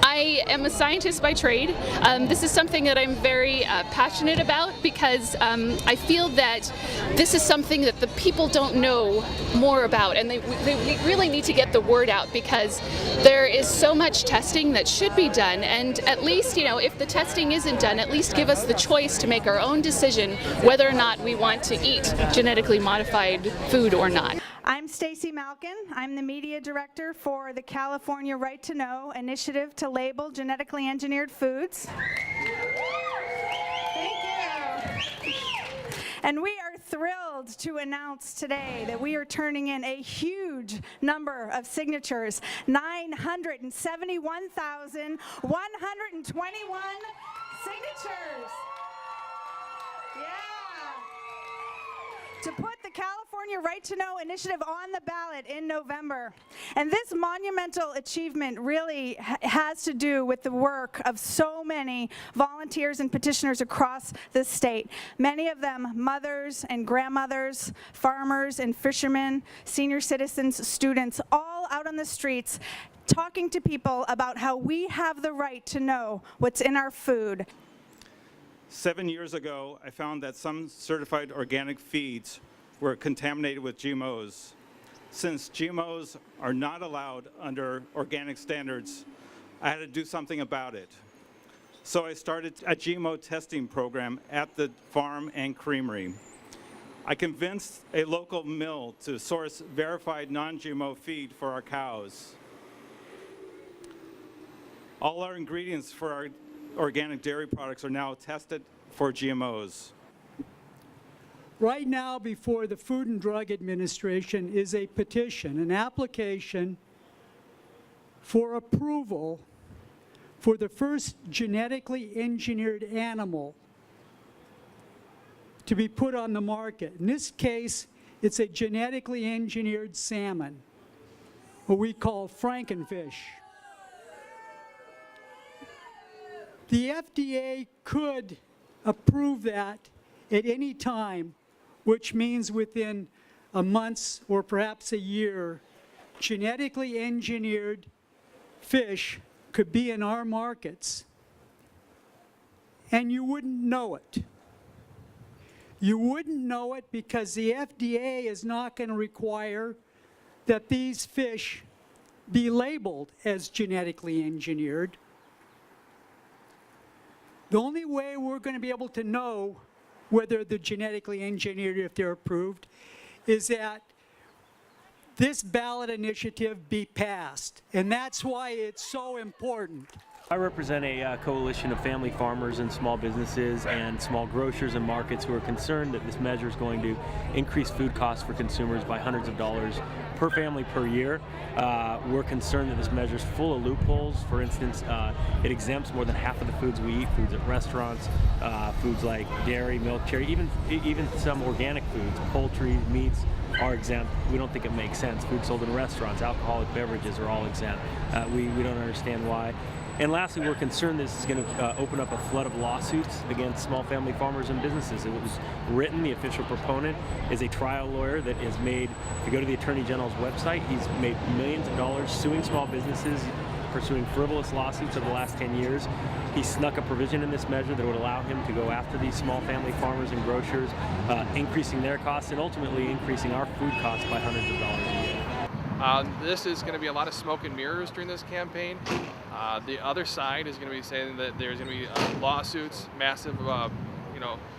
I am a scientist by trade. This is something that I'm very passionate about because I feel that this is something that the people don't know more about, and we really need to get the word out because there is so much testing that should be done, and at least, you know, if the testing isn't done, at least give us the choice to make our own decision whether or not we want to eat genetically modified food or not. I'm Stacy Malkin. I'm the media director for the California Right to Know initiative to label genetically engineered foods. Thank you. And we are thrilled to announce today that we are turning in a huge number of signatures, 971,121 signatures. Yeah. To put the California Right to Know initiative on the ballot in November. And this monumental achievement really has to do with the work of so many volunteers and petitioners across the state. Many of them mothers and grandmothers, farmers and fishermen, senior citizens, students, all out on the streets talking to people about how we have the right to know what's in our food. 7 years ago, I found that some certified organic feeds were contaminated with GMOs. Since GMOs are not allowed under organic standards, I had to do something about it. So I started a GMO testing program at the farm and creamery. I convinced a local mill to source verified non-GMO feed for our cows. All our ingredients for our organic dairy products are now tested for GMOs. Right now, before the Food and Drug Administration is a petition, an application for approval for the first genetically engineered animal to be put on the market. In this case, it's a genetically engineered salmon, what we call frankenfish. The FDA could approve that at any time, which means within a month or perhaps a year, genetically engineered fish could be in our markets, and you wouldn't know it. You wouldn't know it because the FDA is not going to require that these fish be labeled as genetically engineered. The only way we're going to be able to know whether they're genetically engineered, if they're approved, is that this ballot initiative be passed. And that's why it's so important. I represent a coalition of family farmers and small businesses and small grocers and markets who are concerned that this measure is going to increase food costs for consumers by hundreds of dollars per family per year. We're concerned that this measure is full of loopholes. For instance, it exempts more than half of the foods we eat, foods at restaurants, foods like dairy, milk, cherry, even some organic foods, poultry, meats are exempt. We don't think it makes sense. Food sold in restaurants, alcoholic beverages are all exempt. We don't understand why. And lastly, we're concerned this is going to open up a flood of lawsuits against small family farmers and businesses. It was written, the official proponent is a trial lawyer that has made, if you go to the Attorney General's website, he's made millions of dollars suing small businesses, pursuing frivolous lawsuits over the last 10 years. He snuck a provision in this measure that would allow him to go after these small family farmers and grocers, increasing their costs and ultimately increasing our food costs by hundreds of dollars a year. This is going to be a lot of smoke and mirrors during this campaign. The other side is going to be saying that there's going to be lawsuits, massive,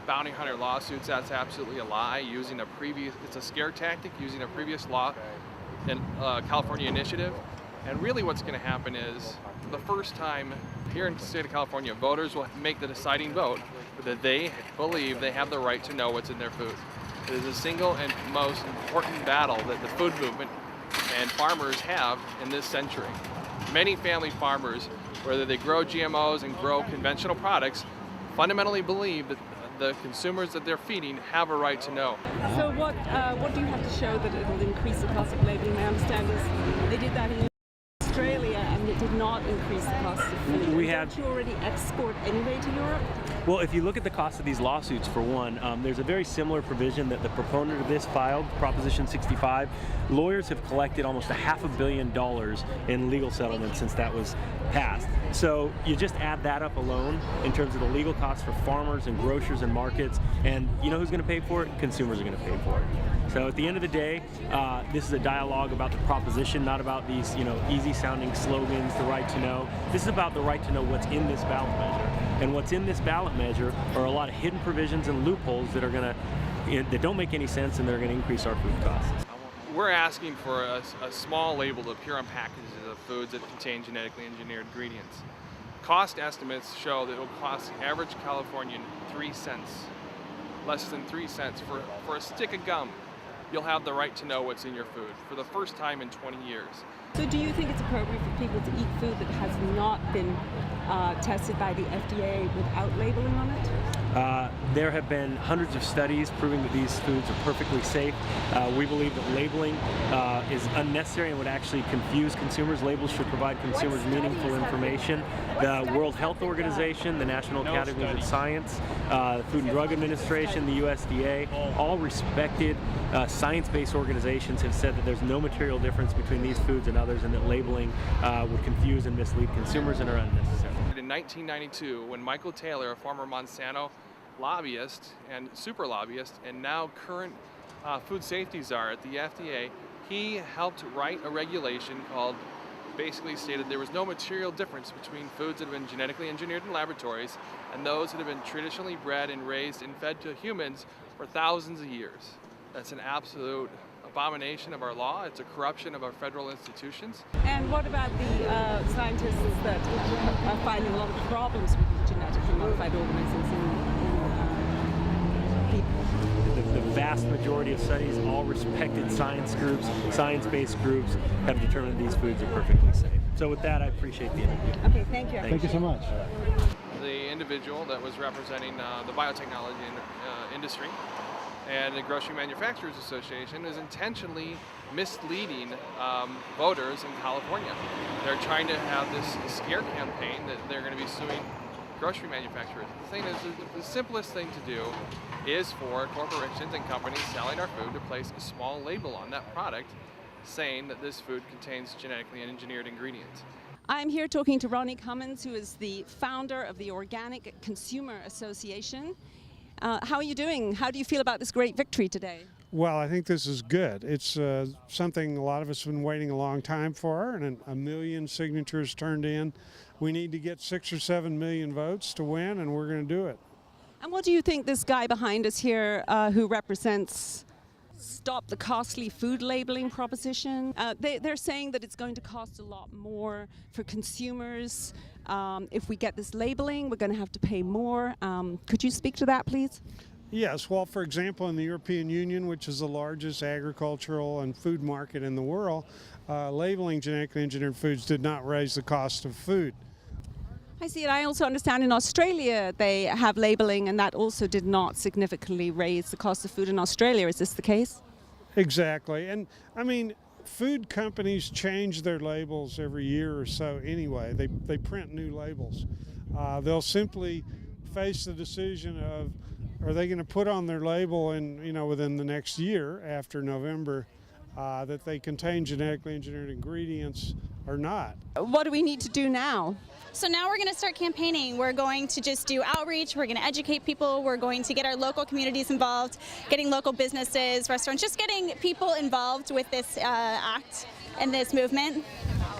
bounty hunter lawsuits. That's absolutely a lie. It's a scare tactic using a previous law and California initiative. And really, what's going to happen is, for the first time here in the state of California, voters will make the deciding vote that they believe they have the right to know what's in their food. It is the single and most important battle that the food movement and farmers have in this century. Many family farmers, whether they grow GMOs and grow conventional products, fundamentally believe that the consumers that they're feeding have a right to know. So what do you have to show that it will increase the cost of labeling? My understanding is they did that in Australia and it did would not increase the cost of food. We Don't you already export anyway to Europe? Well, if you look at the cost of these lawsuits, for one, there's a very similar provision that the proponent of this filed, Proposition 65. Lawyers have collected almost $500 million in legal settlements since that was passed. So you just add that up alone in terms of the legal costs for farmers and grocers and markets, and you know who's going to pay for it? Consumers are going to pay for it. So at the end of the day, this is a dialogue about the proposition, not about these, easy-sounding slogans, the right to know. This is about the right to know what's in this ballot measure. And what's in this ballot measure are a lot of hidden provisions and loopholes that are that don't make any sense and that are going to increase our food costs. We're asking for a small label to appear on packages of foods that contain genetically engineered ingredients. Cost estimates show that it will cost the average Californian 3 cents, less than 3 cents for a stick of gum. You'll have the right to know what's in your food for the first time in 20 years. So do you think it's appropriate for people to eat food that has not been tested by the FDA without labeling on it? There have been hundreds of studies proving that these foods are perfectly safe. We believe that labeling is unnecessary and would actually confuse consumers. Labels should provide consumers meaningful information. The World Health Organization, the National Academies of Science, the Food and Drug Administration, the USDA, all respected science-based organizations have said that there's no material difference between these foods and others, and that labeling would confuse and mislead consumers and are unnecessary. In 1992, when Michael Taylor, a former Monsanto lobbyist and super lobbyist, and now current food safety czar at the FDA, he helped write a regulation basically stated there was no material difference between foods that have been genetically engineered in laboratories and those that have been traditionally bred and raised and fed to humans for thousands of years. That's an absolute abomination of our law. It's a corruption of our federal institutions. And what about the scientists that are finding a lot of problems with genetically modified organisms in people? The vast majority of studies, all respected science groups, science-based groups, have determined these foods are perfectly safe. So with that, I appreciate the interview. Okay, thank you. Thank you so much. The individual that was representing the biotechnology industry and the Grocery Manufacturers Association is intentionally misleading voters in California. They're trying to have this scare campaign that they're going to be suing grocery manufacturers. The thing is, the simplest thing to do is for corporations and companies selling our food to place a small label on that product saying that this food contains genetically engineered ingredients. I'm here talking to Ronnie Cummins, who is the founder of the Organic Consumer Association. How are you doing? How do you feel about this great victory today? Well, I think this is good. It's something a lot of us have been waiting a long time for, and 1 million signatures turned in. We need to get 6 or 7 million votes to win, and we're going to do it. And what do you think this guy behind us here, who represents Stop the Costly Food Labeling proposition, they're saying that it's going to cost a lot more for consumers. If we get this labeling, we're going to have to pay more. Could you speak to that, please? Yes, well, for example, in the European Union, which is the largest agricultural and food market in the world, labeling genetically engineered foods did not raise the cost of food. I see it. I also understand in Australia they have labeling, and that also did not significantly raise the cost of food in Australia. Is this the case? Exactly. And I mean, food companies change their labels every year or so anyway. They print new labels. They'll simply face the decision of, are they going to put on their label within the next year after November that they contain genetically engineered ingredients or not? What do we need to do now? So now we're going to start campaigning. We're going to just do outreach. We're going to educate people. We're going to get our local communities involved, getting local businesses, restaurants, just getting people involved with this act and this movement.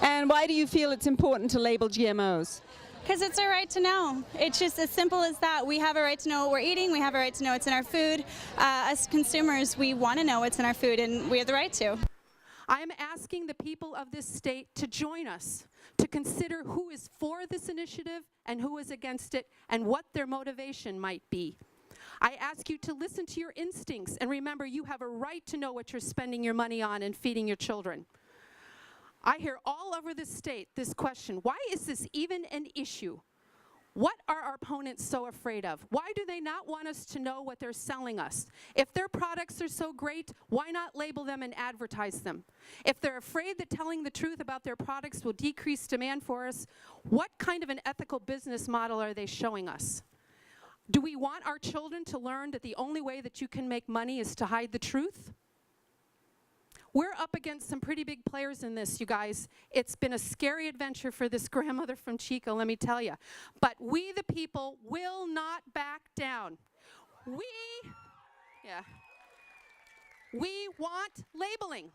And why do you feel it's important to label GMOs? Because it's our right to know. It's just as simple as that. We have a right to know what we're eating. We have a right to know what's in our food. As consumers, we want to know what's in our food, and we have the right to. I am asking the people of this state to join us, to consider who is for this initiative and who is against it, and what their motivation might be. I ask you to listen to your instincts and remember you have a right to know what you're spending your money on and feeding your children. I hear all over this state this question: why is this even an issue? What are our opponents so afraid of? Why do they not want us to know what they're selling us? If their products are so great, why not label them and advertise them? If they're afraid that telling the truth about their products will decrease demand for us, what kind of an ethical business model are they showing us? Do we want our children to learn that the only way that you can make money is to hide the truth? We're up against some pretty big players in this, you guys. It's been a scary adventure for this grandmother from Chico, let me tell you. But we, the people, will not back down. We want labeling.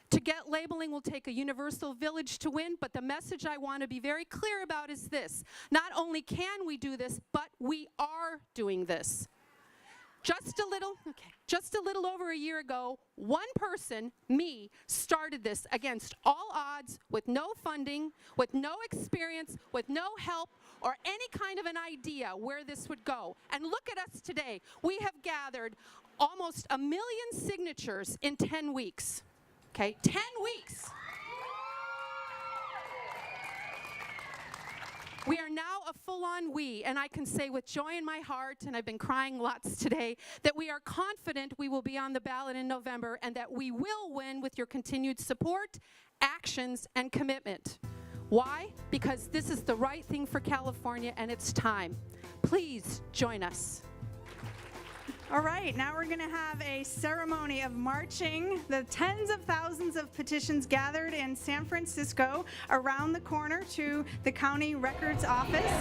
To get labeling will take a universal village to win, but the message I want to be very clear about is this. Not only can we do this, but we are doing this. Just a little over a year ago, one person, me, started this against all odds, with no funding, with no experience, with no help, or any kind of an idea where this would go. And look at us today. We have gathered almost 1 million signatures in 10 weeks. Okay, 10 weeks. We are now a full-on we, and I can say with joy in my heart, and I've been crying lots today, that we are confident we will be on the ballot in November and that we will win with your continued support, actions, and commitment. Why? Because this is the right thing for California, and it's time. Please join us. All right, now we're going to have a ceremony of marching the tens of thousands of petitions gathered in San Francisco around the corner to the county records office.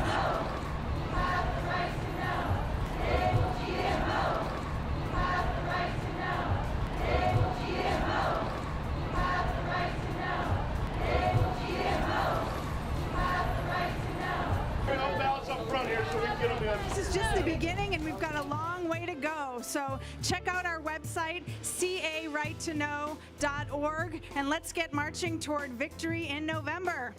This is just the beginning, and we've got a long way to go. So check out our website, carightToKnow.org, and let's get marching toward victory in November.